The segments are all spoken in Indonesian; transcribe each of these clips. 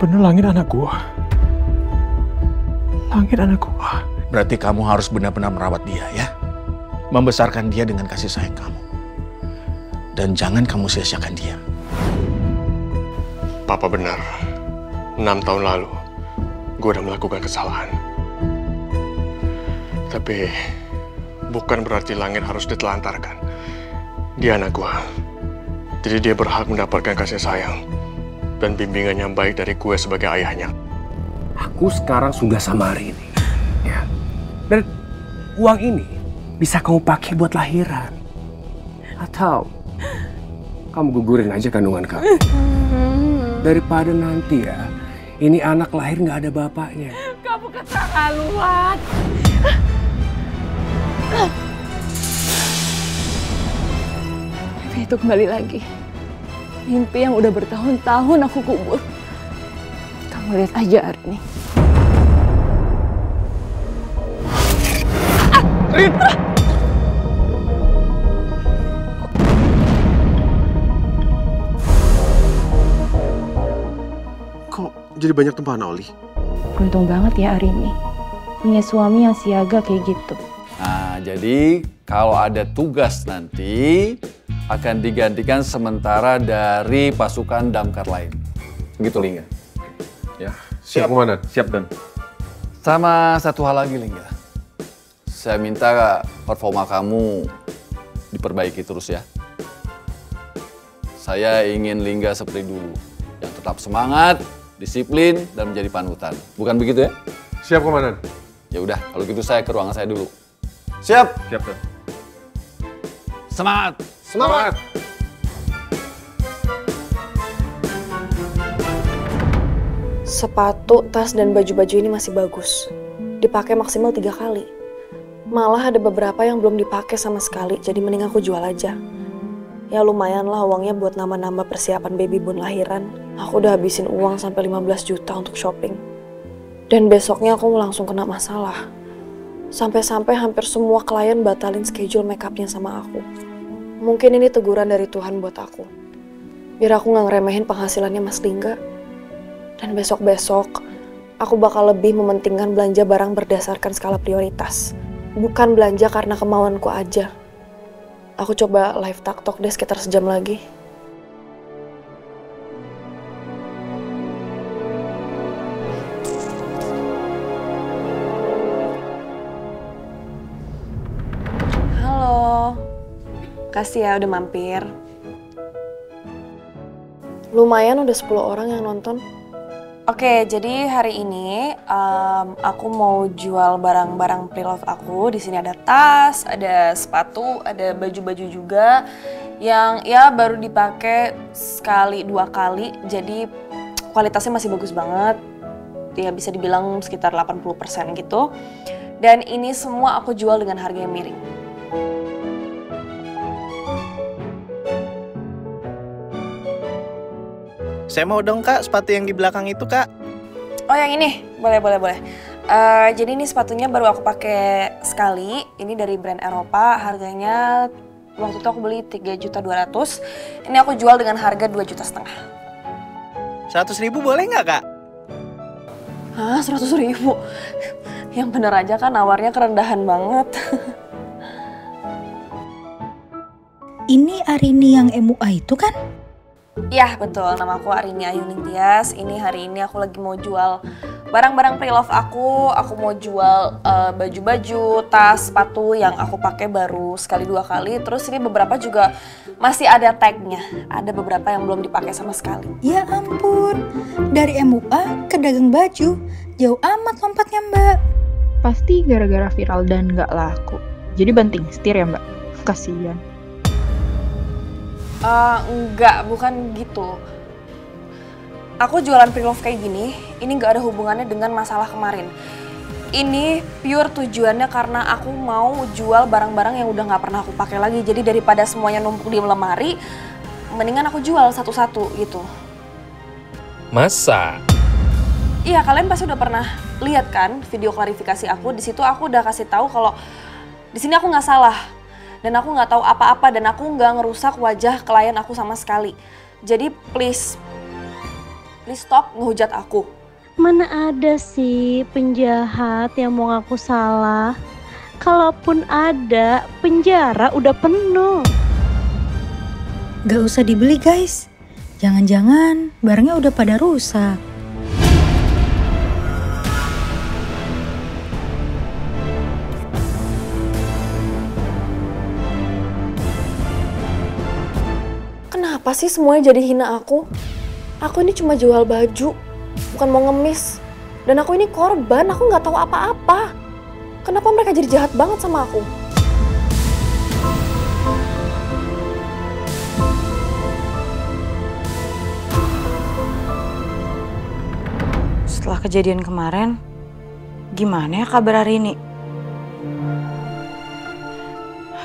bener Langit anak gua. Langit anak gua. Berarti kamu harus benar-benar merawat dia ya. Membesarkan dia dengan kasih sayang kamu. Dan jangan kamu sia-siakan dia. Papa benar. 6 tahun lalu, gue udah melakukan kesalahan. Tapi bukan berarti Langit harus ditelantarkan. Dia anak gue. Jadi dia berhak mendapatkan kasih sayang dan bimbingan yang baik dari gue sebagai ayahnya. Aku sekarang sudah sama Arini. Ya. Dan uang ini bisa kamu pakai buat lahiran. Atau kamu gugurin aja kandungan kamu. Daripada nanti ya, ini anak lahir nggak ada bapaknya. Kamu keterlaluan. Mimpi itu kembali lagi. Mimpi yang udah bertahun-tahun aku kubur. Kamu lihat aja Arini. Rin! Kok jadi banyak tumpahan oli? Beruntung banget ya Arini, punya suami yang siaga kayak gitu. Nah, jadi kalau ada tugas nanti akan digantikan sementara dari pasukan damkar lain. Begitu Lingga? Ya. Siap, Komandan. Siap, Don. Sama satu hal lagi, Lingga. Saya minta performa kamu diperbaiki terus ya. Saya ingin Lingga seperti dulu, yang tetap semangat, disiplin, dan menjadi panutan. Bukan begitu ya? Siap, Komandan. Ya udah, kalau gitu saya ke ruangan saya dulu. Siap? Siap, Don. Semangat! Semangat! Sepatu, tas, dan baju-baju ini masih bagus. Dipakai maksimal 3 kali. Malah ada beberapa yang belum dipakai sama sekali, jadi mending aku jual aja. Ya lumayan lah uangnya buat nambah-nambah persiapan baby boon lahiran. Aku udah habisin uang sampai 15 juta untuk shopping. Dan besoknya aku langsung kena masalah. Sampai-sampai hampir semua klien batalin schedule makeupnya sama aku. Mungkin ini teguran dari Tuhan buat aku. Biar aku gak ngeremehin penghasilannya Mas Lingga. Dan besok-besok, aku bakal lebih mementingkan belanja barang berdasarkan skala prioritas. Bukan belanja karena kemauanku aja. Aku coba live TikTok deh sekitar sejam lagi. Halo. Kasih ya udah mampir. Lumayan udah 10 orang yang nonton. Oke, jadi hari ini aku mau jual barang-barang pre-love aku. Di sini ada tas, ada sepatu, ada baju-baju juga yang ya baru dipakai sekali 2 kali. Jadi kualitasnya masih bagus banget. Ya bisa dibilang sekitar 80% gitu. Dan ini semua aku jual dengan harga yang miring. Saya mau dong Kak, sepatu yang di belakang itu Kak. Oh yang ini? Boleh. Jadi ini sepatunya baru aku pakai sekali. Ini dari brand Eropa, harganya waktu itu aku beli 3.200.000. Ini aku jual dengan harga 2,5 juta. 100.000 boleh nggak Kak? Hah, 100.000? Yang bener aja kan nawarnya kerendahan banget. Ini Arini yang MUA itu kan? Iya betul, nama aku Arini Ayu Ningtyas. Ini hari ini aku lagi mau jual barang-barang pre-love aku. Aku mau jual baju-baju, tas, sepatu yang aku pakai baru sekali 2 kali. Terus ini beberapa juga masih ada tagnya. Ada beberapa yang belum dipakai sama sekali. Ya ampun, dari MUA ke dagang baju, jauh amat lompatnya Mbak. Pasti gara-gara viral dan nggak laku. Jadi banting setir ya Mbak? Kasian. Enggak, bukan gitu. Aku jualan pre-love kayak gini, ini nggak ada hubungannya dengan masalah kemarin. Ini pure tujuannya karena aku mau jual barang-barang yang udah nggak pernah aku pakai lagi. Jadi daripada semuanya numpuk di lemari, mendingan aku jual satu-satu gitu. Masa? Iya, kalian pasti udah pernah lihat kan video klarifikasi aku. Di situ aku udah kasih tahu kalau di sini aku nggak salah. Dan aku nggak tahu apa-apa dan aku nggak ngerusak wajah klien aku sama sekali. Jadi please, Please stop ngehujat aku. Mana ada sih penjahat yang mau ngaku salah? Kalaupun ada, penjara udah penuh. Gak usah dibeli guys. Jangan-jangan barangnya udah pada rusak. Kenapa sih semuanya jadi hina aku? Aku ini cuma jual baju, bukan mau ngemis. Dan aku ini korban, aku nggak tahu apa-apa. Kenapa mereka jadi jahat banget sama aku? Setelah kejadian kemarin, gimana ya kabar hari ini?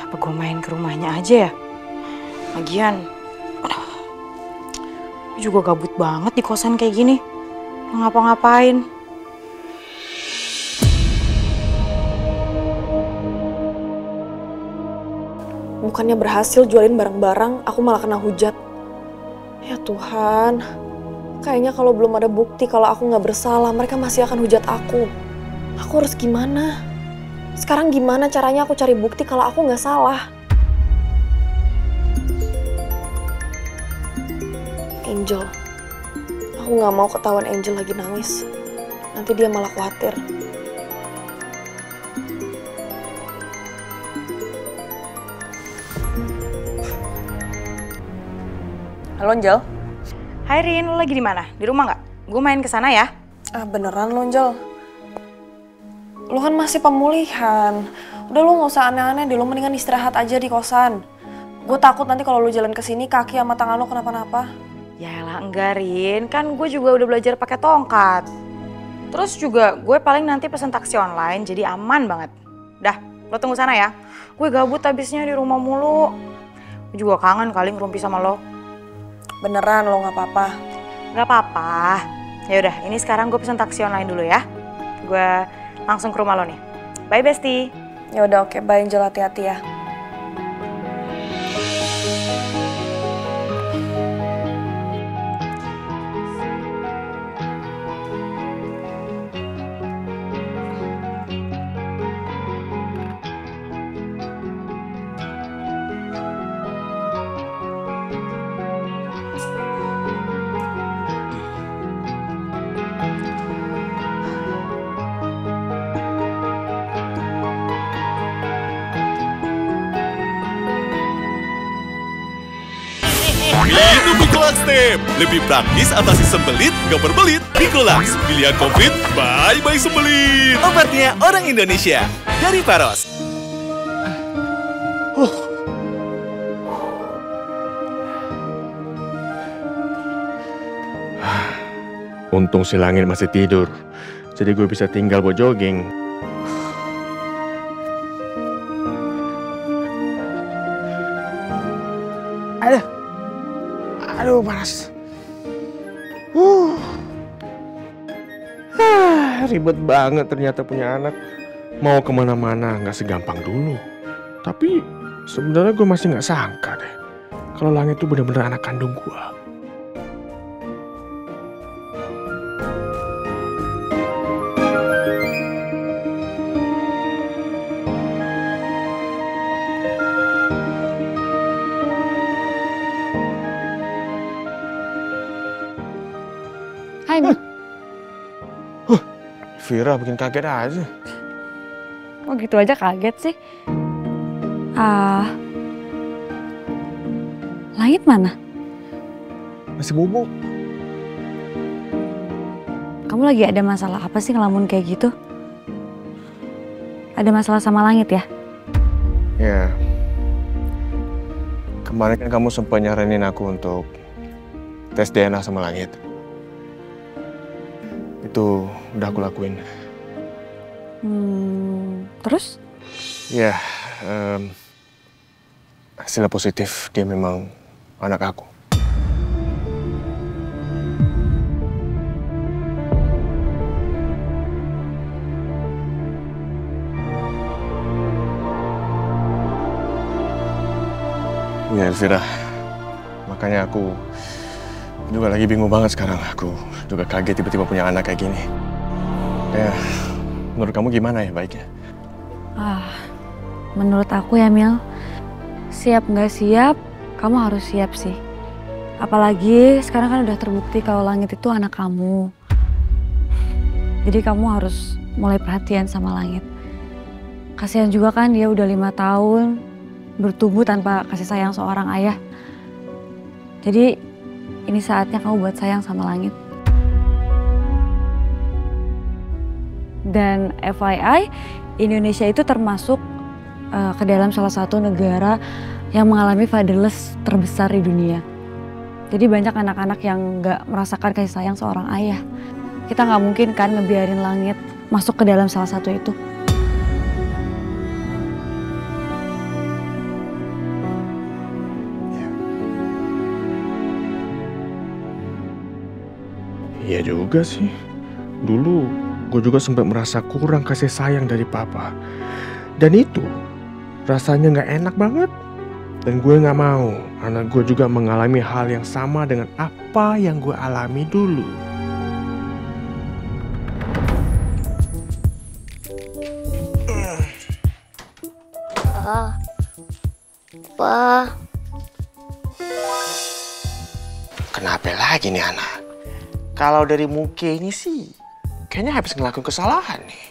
Apa gue main ke rumahnya aja ya? Lagian, gue juga gabut banget di kosan kayak gini. Nggak ngapa-ngapain. Bukannya berhasil jualin barang-barang, aku malah kena hujat. Ya Tuhan, kayaknya kalau belum ada bukti kalau aku nggak bersalah, mereka masih akan hujat aku. Aku harus gimana? Sekarang gimana caranya aku cari bukti kalau aku nggak salah? Angel, aku nggak mau ketahuan Angel lagi nangis. Nanti dia malah khawatir. Halo Angel. Hai Rin, lo lagi di mana? Di rumah nggak? Gue main ke sana ya. Beneran lo Angel? Lo kan masih pemulihan. Udah lo nggak usah aneh-aneh deh, lo mendingan istirahat aja di kosan. Gue takut nanti kalau lo jalan ke sini kaki sama tangan lo kenapa-napa. Yaelah enggak Rin, kan gue juga udah belajar pakai tongkat. Terus juga gue paling nanti pesen taksi online, jadi aman banget. Dah, lo tunggu sana ya. Gue gabut habisnya di rumah mulu. Gue juga kangen kali ngerumpi sama lo. Beneran lo nggak apa-apa? Nggak apa-apa. Ya udah, ini sekarang gue pesen taksi online dulu ya. Gue langsung ke rumah lo nih. Bye Besti. Ya udah oke, bye Angel, hati-hati ya. Minum Mikolax Step. Lebih praktis atasi sembelit, gak berbelit. Mikolax, pilihan COVID, bye-bye sembelit. Obatnya orang Indonesia. Dari Paros. Untung si Langit masih tidur. Jadi gue bisa tinggal buat jogging. Aduh, panas. Ribet banget ternyata punya anak. Mau kemana-mana nggak segampang dulu. Tapi sebenarnya gue masih nggak sangka deh kalau Langit itu benar-benar anak kandung gue. Hai, Ma. Vira bikin kaget aja. Oh gitu aja kaget sih. Langit mana? Masih bubuk. Kamu lagi ada masalah apa sih ngelamun kayak gitu? Ada masalah sama Langit ya? Ya. Kemarin kan kamu sempat nyaranin aku untuk tes DNA sama Langit. Itu udah aku lakuin. Terus? Ya, hasilnya positif. Dia memang anak aku. Ya Elvira, makanya aku juga lagi bingung banget sekarang. Aku juga kaget tiba-tiba punya anak kayak gini. Ya, menurut kamu gimana ya baiknya? Menurut aku ya Mil, siap nggak siap, kamu harus siap sih. Apalagi sekarang kan udah terbukti kalau Langit itu anak kamu. Jadi kamu harus mulai perhatian sama Langit. Kasihan juga kan dia udah 5 tahun bertumbuh tanpa kasih sayang seorang ayah. Jadi ini saatnya kamu buat sayang sama Langit. Dan FYI, Indonesia itu termasuk ke dalam salah satu negara yang mengalami fatherless terbesar di dunia. Jadi banyak anak-anak yang nggak merasakan kasih sayang seorang ayah. Kita nggak mungkin kan ngebiarin Langit masuk ke dalam salah satu itu. Iya juga sih. Dulu gue juga sempat merasa kurang kasih sayang dari papa. Dan itu rasanya nggak enak banget. Dan gue nggak mau anak gue juga mengalami hal yang sama dengan apa yang gue alami dulu. Pa. Kenapa lagi nih anak? Kalau dari muka ini sih, kayaknya habis ngelakuin kesalahan nih.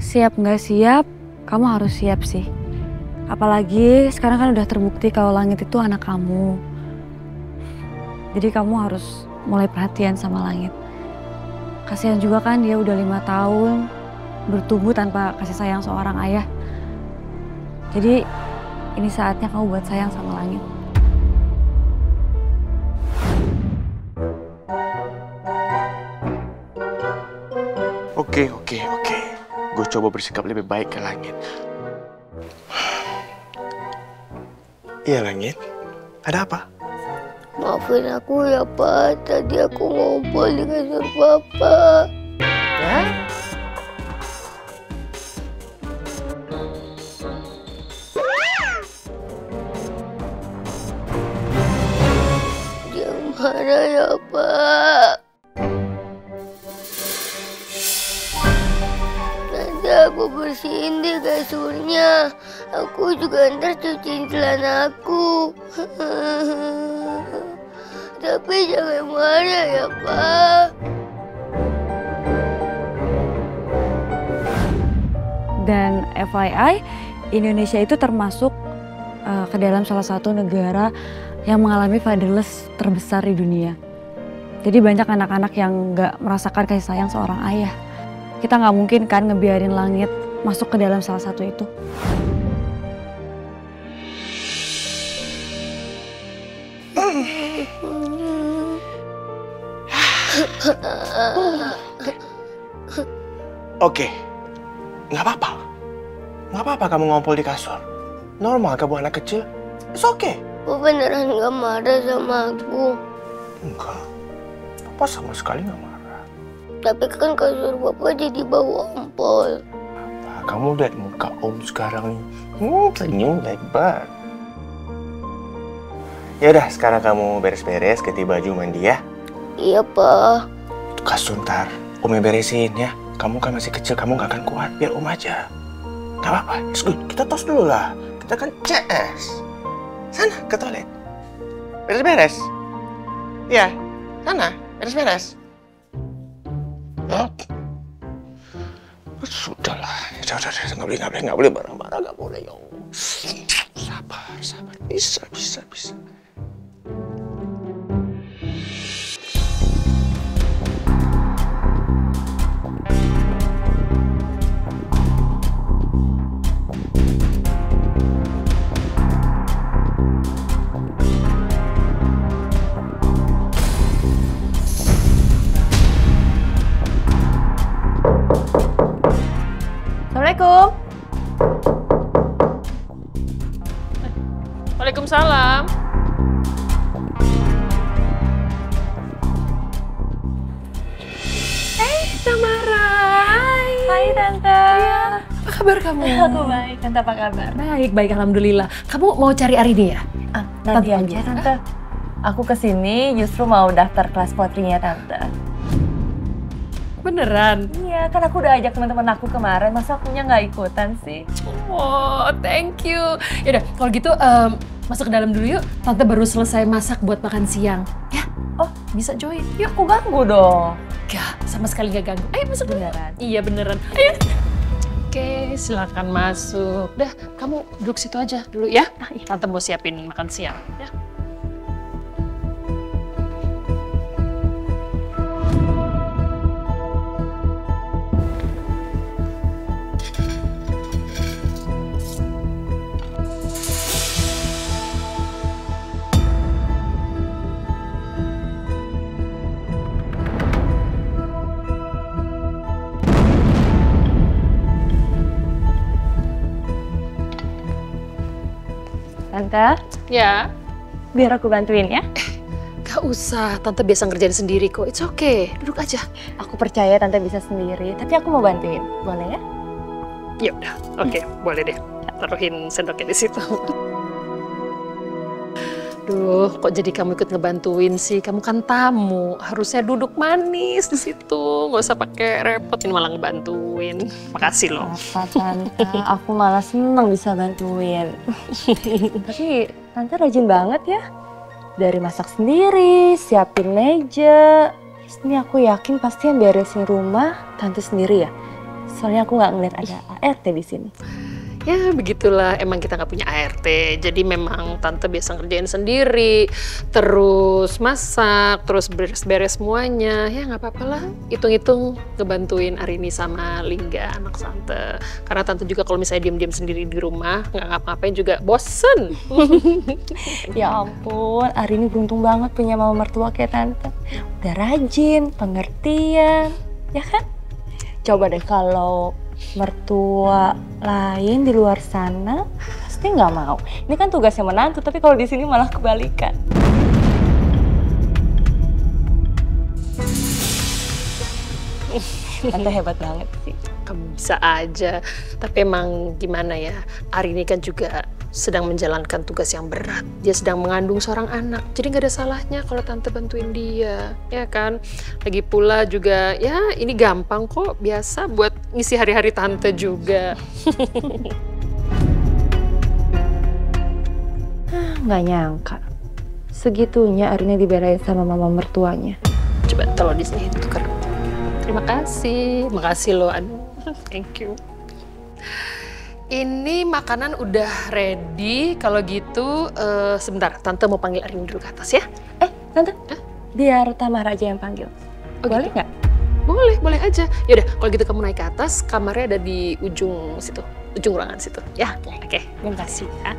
Siap nggak siap, kamu harus siap sih. Apalagi sekarang kan udah terbukti kalau Langit itu anak kamu. Jadi kamu harus mulai perhatian sama Langit. Kasihan juga kan dia udah 5 tahun bertumbuh tanpa kasih sayang seorang ayah. Jadi ini saatnya kamu buat sayang sama Langit. Oke. Gue coba bersikap lebih baik ke Langit. Iya Langit, ada apa? Maafin aku ya, Pak. Tadi aku ngobrol di kasur Papa. Ya? Jangan marah ya, Pak. Nanti aku bersihin deh kasurnya. Aku juga ntar cuciin celana aku. Tapi jangan marah ya, Pak. Dan FYI, Indonesia itu termasuk ke dalam salah satu negara yang mengalami fatherless terbesar di dunia. Jadi banyak anak-anak yang nggak merasakan kasih sayang seorang ayah. Kita nggak mungkin kan ngebiarin Langit masuk ke dalam salah satu itu. Oke, nggak apa-apa. Nggak apa-apa kamu ngompol di kasur. Normal kamu anak kecil. It's okay. Papa beneran nggak marah sama aku. Enggak. Papa sama sekali nggak marah. Tapi kan kasur Papa jadi bau ompol. Kamu lihat muka Om sekarang nih. Senyum lebar. Ya udah, sekarang kamu beres-beres, ganti baju, mandi ya. Iya, Pak. Kasur ntar Om yang beresin ya. Kamu kan masih kecil, kamu nggak akan kuat. Biar Om aja. Gak apa-apa, it's good. Kita tos dulu lah. Kita kan CS. Sana, ke toilet. Beres-beres. Iya, sana, beres-beres. Sudahlah, udah, nggak boleh marah-marah, nggak boleh. Sabar, bisa. Assalamualaikum. Waalaikumsalam. Samara. Hai Tante. Iya. Apa kabar kamu? Aku baik, Tante apa kabar? Baik, alhamdulillah. Kamu mau cari Arini ya? Nanti aja Tante. Aku kesini justru mau daftar kelas potrinya Tante. Beneran? Iya, kan aku udah ajak teman-teman aku kemarin, masa akunya nggak ikutan sih? Oh, thank you. Yaudah, kalau gitu masuk ke dalam dulu yuk. Tante baru selesai masak buat makan siang. Ya, bisa join. Yuk, aku ganggu dong. Gak, sama sekali gak ganggu. Ayo masuk. Beneran? Iya beneran. Ayo. Oke, silakan masuk. Udah, kamu duduk situ aja dulu ya. Tante mau siapin makan siang. Ya. Tante? Ya? Biar aku bantuin ya? Gak usah, Tante biasa ngerjain sendiri kok. It's okay, duduk aja. Aku percaya Tante bisa sendiri, tapi aku mau bantuin. Boleh ya? Ya udah, oke, boleh deh. Taruhin sendoknya di situ. Duh, kok jadi kamu ikut ngebantuin sih? Kamu kan tamu, harusnya duduk manis di situ. Nggak usah pakai repot, ini malah ngebantuin. Makasih loh. Apa Tante, aku malah seneng bisa bantuin. Tapi Tante rajin banget ya. Dari masak sendiri, siapin meja. Ini aku yakin pasti yang beresin rumah Tante sendiri ya. Soalnya aku nggak ngeliat ada ART di sini. Ya begitulah, emang kita nggak punya ART, jadi memang Tante biasa ngerjain sendiri, terus masak, terus beres-beres semuanya. Ya nggak apa-apa lah, hitung-hitung ngebantuin Arini sama Lingga, anak Tante. Karena Tante juga kalau misalnya diam-diam sendiri di rumah, nggak ngapa-ngapain juga bosen. Ya ampun, Arini beruntung banget punya mama mertua kayak Tante. Udah rajin, pengertian, ya kan? Coba deh kalau mertua lain di luar sana pasti nggak mau. Ini kan tugasnya menantu, tapi kalau di sini malah kebalikan. Tante hebat banget sih. Kamu bisa aja, tapi emang gimana ya, Arini kan juga sedang menjalankan tugas yang berat. Dia sedang mengandung seorang anak, jadi nggak ada salahnya kalau Tante bantuin dia, ya kan? Lagi pula juga, ya ini gampang kok, biasa buat ngisi hari-hari Tante juga. Nggak nyangka, segitunya Arini dibelain sama mama mertuanya. Coba taruh di sini, tukar. Terima kasih, makasih loh, aduh, thank you. Ini makanan udah ready. Kalau gitu, sebentar, Tante mau panggil Arini dulu ke atas ya. Tante, biar Tamara aja yang panggil. Boleh nggak? Boleh aja. Yaudah, kalau gitu kamu naik ke atas, kamarnya ada di ujung situ, ujung ruangan situ. Ya, oke. Terima kasih ya.